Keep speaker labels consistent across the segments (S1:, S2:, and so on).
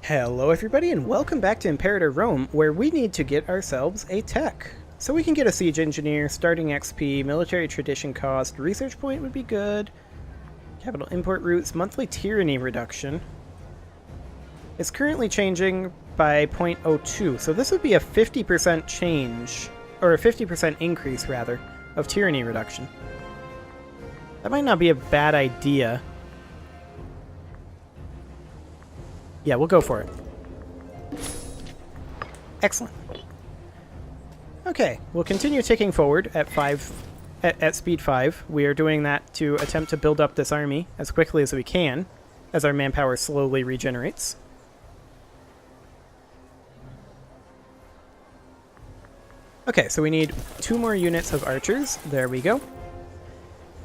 S1: Hello everybody and welcome back to Imperator Rome, where we need to get ourselves a tech. So we can get a siege engineer, starting XP, military tradition cost, research point would be good, capital import routes, monthly tyranny reduction. It's currently changing by 0.02, so this would be a 50% change, or a 50% increase rather, of tyranny reduction. That might not be a bad idea. Yeah, we'll go for it. Excellent. Okay, we'll continue ticking forward at speed 5. We are doing that to attempt to build up this army as quickly as we can, as our manpower slowly regenerates. Okay, so we need 2 more units of archers. There we go.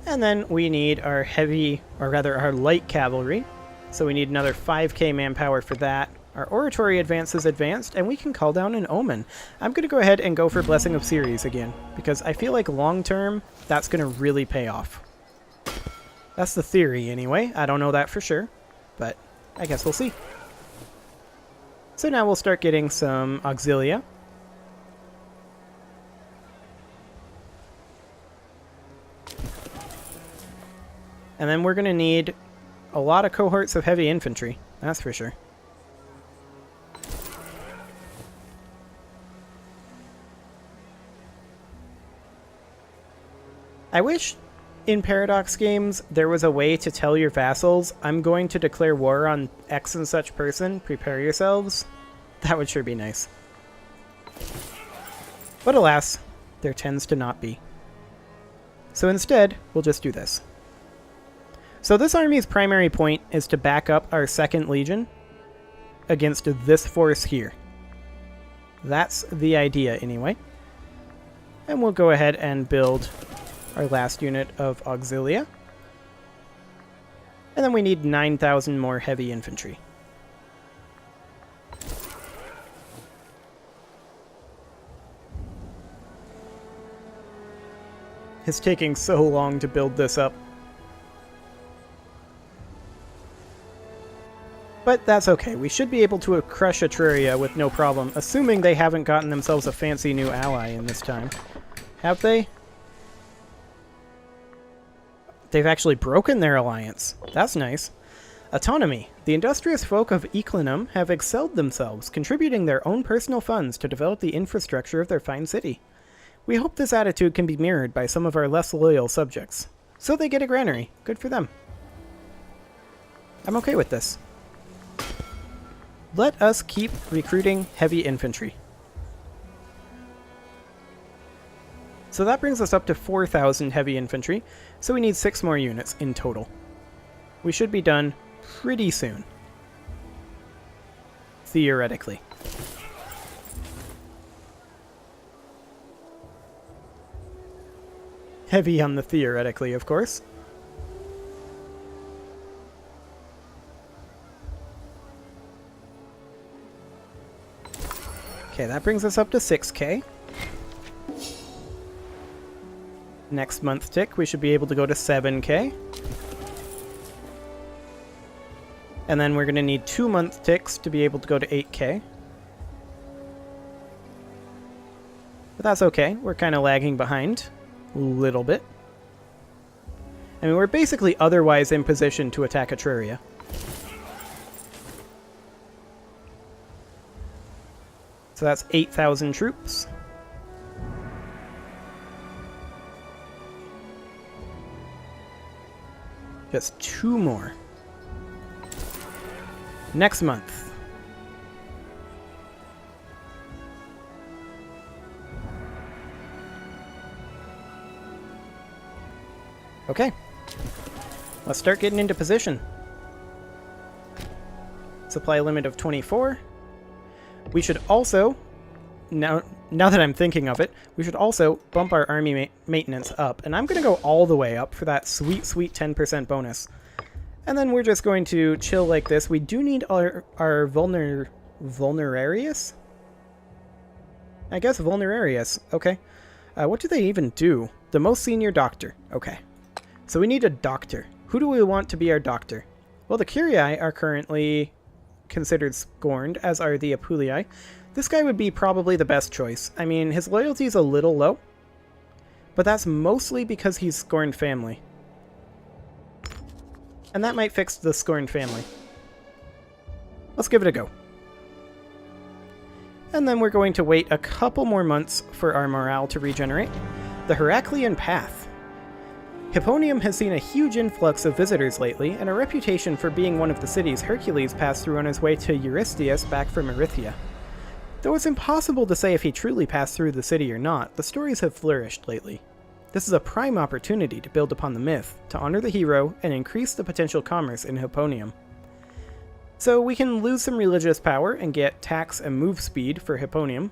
S1: And then we need our heavy, or rather our light cavalry. So we need another 5k manpower for that. Our oratory advance is advanced, and we can call down an omen. I'm going to go ahead and go for Blessing of Ceres again, because I feel like long-term, that's going to really pay off. That's the theory, anyway. I don't know that for sure, but I guess we'll see. So now we'll start getting some auxilia. And then we're going to need a lot of cohorts of heavy infantry, that's for sure. I wish in Paradox games there was a way to tell your vassals, I'm going to declare war on X and such person, prepare yourselves. That would sure be nice. But alas, there tends to not be. So instead, we'll just do this. So this army's primary point is to back up our 2nd Legion against this force here. That's the idea anyway. And we'll go ahead and build our last unit of auxilia. And then we need 9,000 more heavy infantry. It's taking so long to build this up. But that's okay. We should be able to crush Atraitus with no problem, assuming they haven't gotten themselves a fancy new ally in this time. Have they? They've actually broken their alliance. That's nice. Autonomy. The industrious folk of Eclinum have excelled themselves, contributing their own personal funds to develop the infrastructure of their fine city. We hope this attitude can be mirrored by some of our less loyal subjects. So they get a granary. Good for them. I'm okay with this. Let us keep recruiting heavy infantry. So that brings us up to 4,000 heavy infantry, so we need 6 more units in total. We should be done pretty soon. Theoretically. Heavy on the theoretically, of course. Okay, that brings us up to 6k. Next month tick, we should be able to go to 7k. And then we're going to need 2-month ticks to be able to go to 8k. But that's okay, we're kind of lagging behind. A little bit. I mean, we're basically otherwise in position to attack Atraitus. So that's 8,000 troops. Just 2 more. Next month. Okay. Let's start getting into position. Supply limit of 24. We should also, now that I'm thinking of it, we should also bump our army maintenance up. And I'm going to go all the way up for that sweet, sweet 10% bonus. And then we're just going to chill like this. We do need our vulnerarius? I guess vulnerarius. Okay. What do they even do? The most senior doctor. Okay. So we need a doctor. Who do we want to be our doctor? Well, the Curii are currently considered scorned, as are the Apulii, this guy would be probably the best choice. I mean, his loyalty is a little low, but that's mostly because he's scorned family. And that might fix the scorned family. Let's give it a go. And then we're going to wait a couple more months for our morale to regenerate. The Heraclean Path. Hipponium has seen a huge influx of visitors lately, and a reputation for being one of the cities Hercules passed through on his way to Eurystheus back from Erythia. Though it's impossible to say if he truly passed through the city or not, the stories have flourished lately. This is a prime opportunity to build upon the myth, to honor the hero, and increase the potential commerce in Hipponium. So we can lose some religious power and get tax and move speed for Hipponium,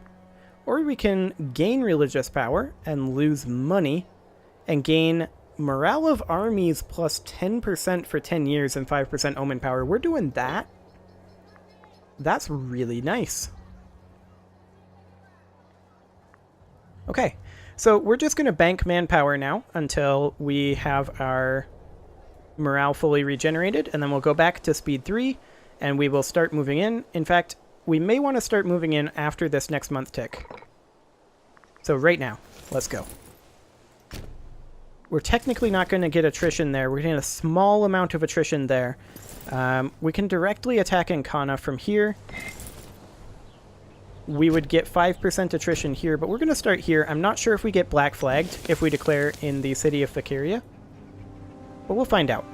S1: or we can gain religious power and lose money and gain morale of armies plus 10% for 10 years and 5% omen power. We're doing that. That's really nice. Okay, so we're just going to bank manpower now until we have our morale fully regenerated, and then we'll go back to speed 3, and we will start moving in. In fact, we may want to start moving in after this next month tick. So right now, let's go. We're technically not going to get attrition there. We're getting a small amount of attrition there. We can directly attack Ancana from here. We would get 5% attrition here, but we're going to start here. I'm not sure if we get black flagged if we declare in the city of Ficaria, but we'll find out.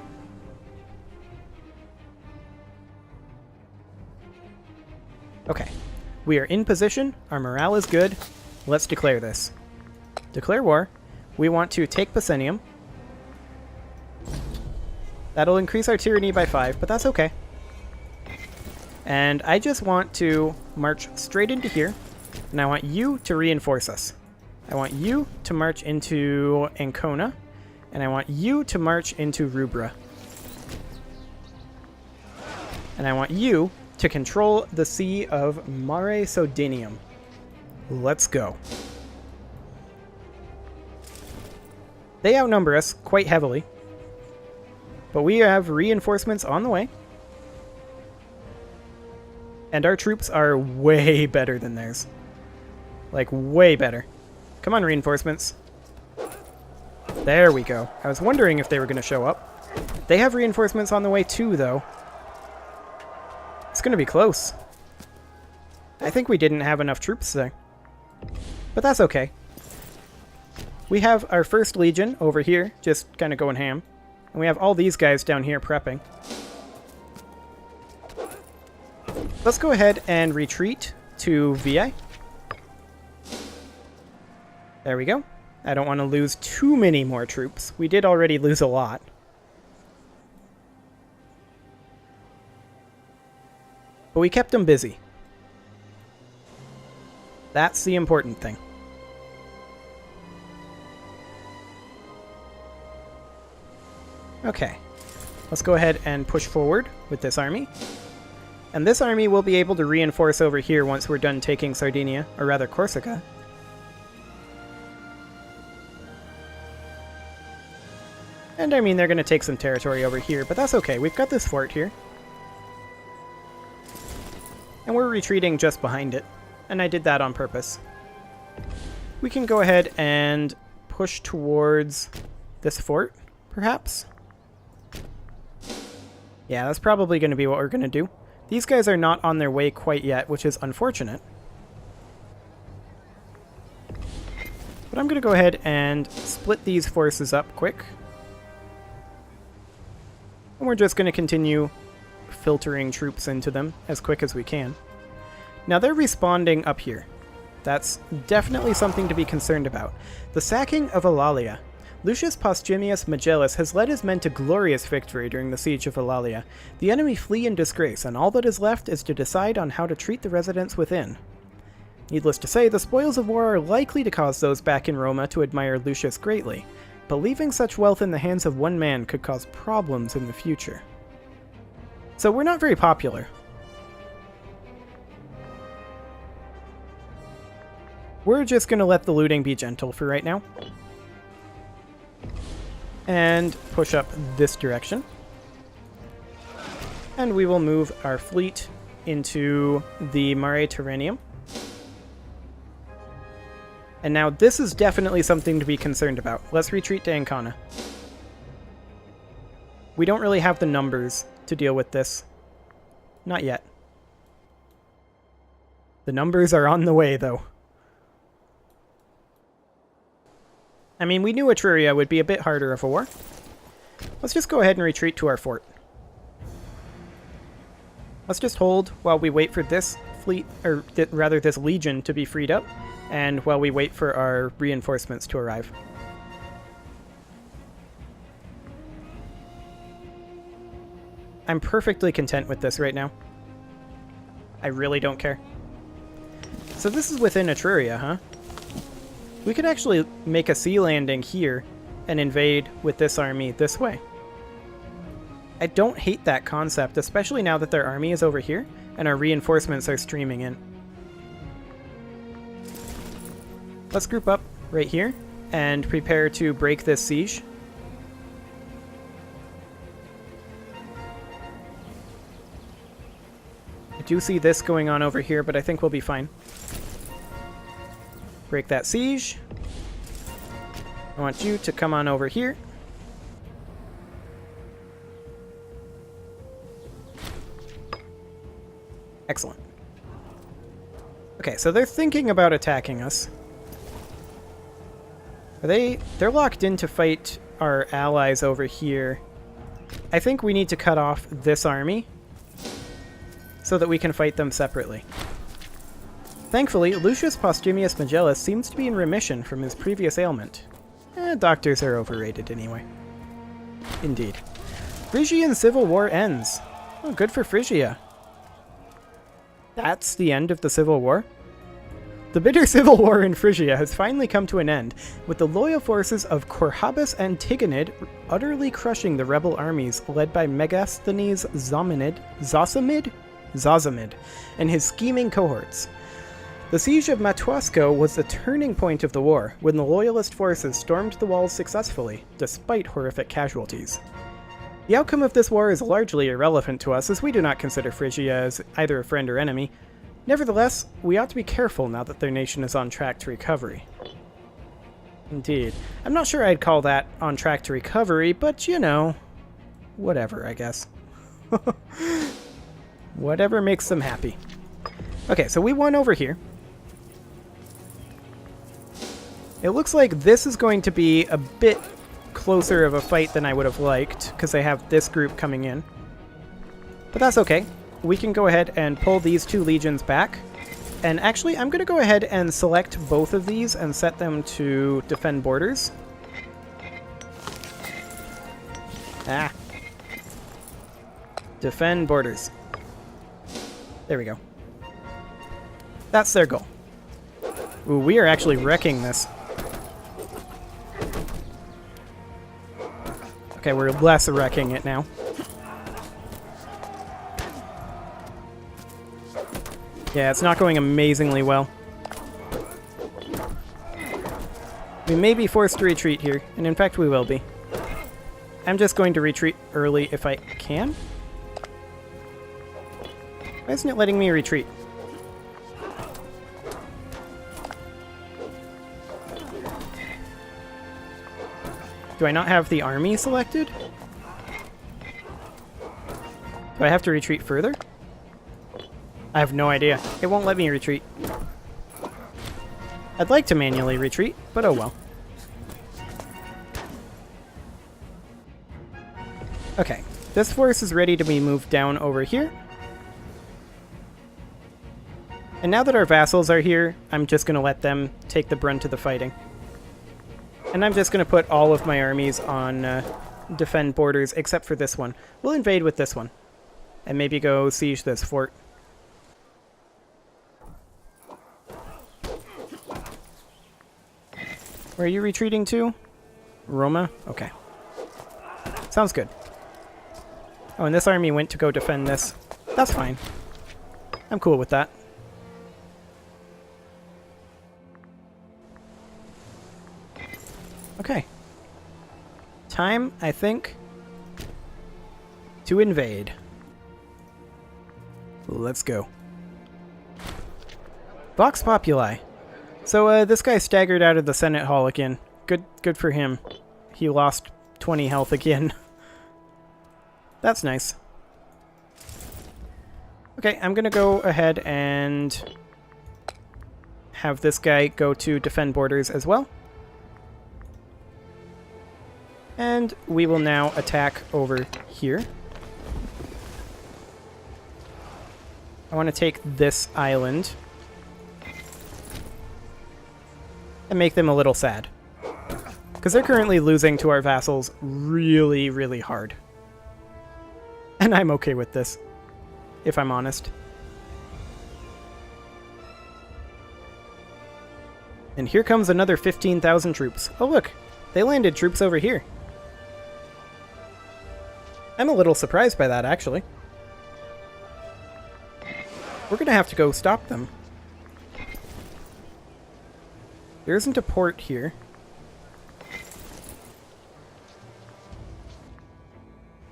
S1: Okay, we are in position. Our morale is good. Let's declare this. Declare war. We want to take Pacenium. That'll increase our tyranny by 5, but that's okay. And I just want to march straight into here, and I want you to reinforce us. I want you to march into Ancona, and I want you to march into Rubra. And I want you to control the Sea of Mare Sodinium. Let's go. They outnumber us quite heavily, but we have reinforcements on the way. And our troops are way better than theirs. Like, way better. Come on, reinforcements. There we go. I was wondering if they were going to show up. They have reinforcements on the way too, though. It's going to be close. I think we didn't have enough troops there. But that's okay. We have our first legion over here, just kind of going ham. And we have all these guys down here prepping. Let's go ahead and retreat to VI. There we go. I don't want to lose too many more troops. We did already lose a lot. But we kept them busy. That's the important thing. Okay. Let's go ahead and push forward with this army. And this army will be able to reinforce over here once we're done taking Sardinia, or rather Corsica. And I mean, they're going to take some territory over here, but that's okay. We've got this fort here. And we're retreating just behind it. And I did that on purpose. We can go ahead and push towards this fort, perhaps. Yeah, that's probably going to be what we're going to do. These guys are not on their way quite yet, which is unfortunate. But I'm going to go ahead and split these forces up quick. And we're just going to continue filtering troops into them as quick as we can. Now they're responding up here. That's definitely something to be concerned about. The sacking of Eulalia. Lucius Postumius Magellan has led his men to glorious victory during the siege of Eulalia. The enemy flee in disgrace, and all that is left is to decide on how to treat the residents within. Needless to say, the spoils of war are likely to cause those back in Roma to admire Lucius greatly, but leaving such wealth in the hands of one man could cause problems in the future. So we're not very popular. We're just going to let the looting be gentle for right now. And push up this direction. And we will move our fleet into the Mare Terrenium. And now this is definitely something to be concerned about. Let's retreat to Ancona. We don't really have the numbers to deal with this. Not yet. The numbers are on the way, though. I mean, we knew Etruria would be a bit harder of a war. Let's just go ahead and retreat to our fort. Let's just hold while we wait for this fleet, or rather this legion to be freed up, and while we wait for our reinforcements to arrive. I'm perfectly content with this right now. I really don't care. So this is within Etruria, huh? We could actually make a sea landing here and invade with this army this way. I don't hate that concept, especially now that their army is over here and our reinforcements are streaming in. Let's group up right here and prepare to break this siege. I do see this going on over here, but I think we'll be fine. Break that siege. I want you to come on over here. Excellent. Okay, so they're thinking about attacking us. They're locked in to fight our allies over here. I think we need to cut off this army so that we can fight them separately. Thankfully, Lucius Postumius Magellan seems to be in remission from his previous ailment. Doctors are overrated anyway. Indeed. Phrygian Civil War ends. Oh, good for Phrygia. That's the end of the Civil War? The bitter civil war in Phrygia has finally come to an end, with the loyal forces of Corhabus Antigonid utterly crushing the rebel armies led by Megasthenes Zosamid and his scheming cohorts. The siege of Matuasco was the turning point of the war, when the loyalist forces stormed the walls successfully, despite horrific casualties. The outcome of this war is largely irrelevant to us, as we do not consider Phrygia as either a friend or enemy. Nevertheless, we ought to be careful now that their nation is on track to recovery. Indeed. I'm not sure I'd call that on track to recovery, but you know, whatever, I guess. Whatever makes them happy. Okay, so we won over here. It looks like this is going to be a bit closer of a fight than I would have liked, because I have this group coming in. But that's okay. We can go ahead and pull these two legions back. And actually, I'm going to go ahead and select both of these and set them to defend borders. Ah. Defend borders. There we go. That's their goal. Ooh, we are actually wrecking this. Okay, we're less wrecking it now. Yeah, it's not going amazingly well. We may be forced to retreat here, and in fact we will be. I'm just going to retreat early if I can. Why isn't it letting me retreat? Do I not have the army selected? Do I have to retreat further? I have no idea. It won't let me retreat. I'd like to manually retreat, but oh well. Okay, this force is ready to be moved down over here. And now that our vassals are here, I'm just going to let them take the brunt of the fighting. And I'm just going to put all of my armies on defend borders, except for this one. We'll invade with this one. And maybe go siege this fort. Where are you retreating to? Roma? Okay. Sounds good. Oh, and this army went to go defend this. That's fine. I'm cool with that. Okay. Time, I think, to invade. Let's go. Vox Populi. So this guy staggered out of the Senate Hall again. Good for him. He lost 20 health again. That's nice. Okay, I'm gonna go ahead and have this guy go to defend borders as well. And we will now attack over here. I want to take this island and make them a little sad. Because they're currently losing to our vassals really, really hard. And I'm okay with this, if I'm honest. And here comes another 15,000 troops. Oh look, they landed troops over here. I'm a little surprised by that, actually. We're gonna have to go stop them. There isn't a port here.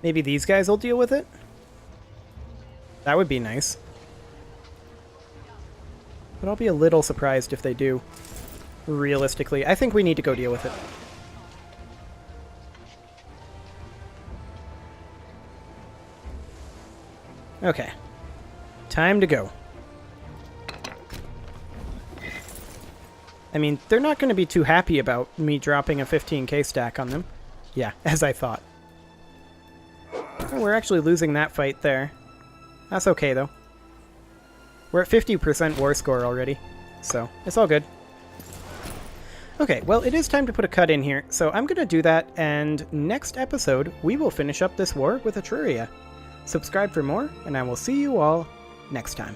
S1: Maybe these guys will deal with it? That would be nice. But I'll be a little surprised if they do. Realistically, I think we need to go deal with it. Okay. Time to go. I mean, they're not going to be too happy about me dropping a 15k stack on them. Yeah, as I thought. Oh, we're actually losing that fight there. That's okay, though. We're at 50% war score already, so it's all good. Okay, well, it is time to put a cut in here, so I'm going to do that, and next episode, we will finish up this war with Etruria. Subscribe for more, and I will see you all next time.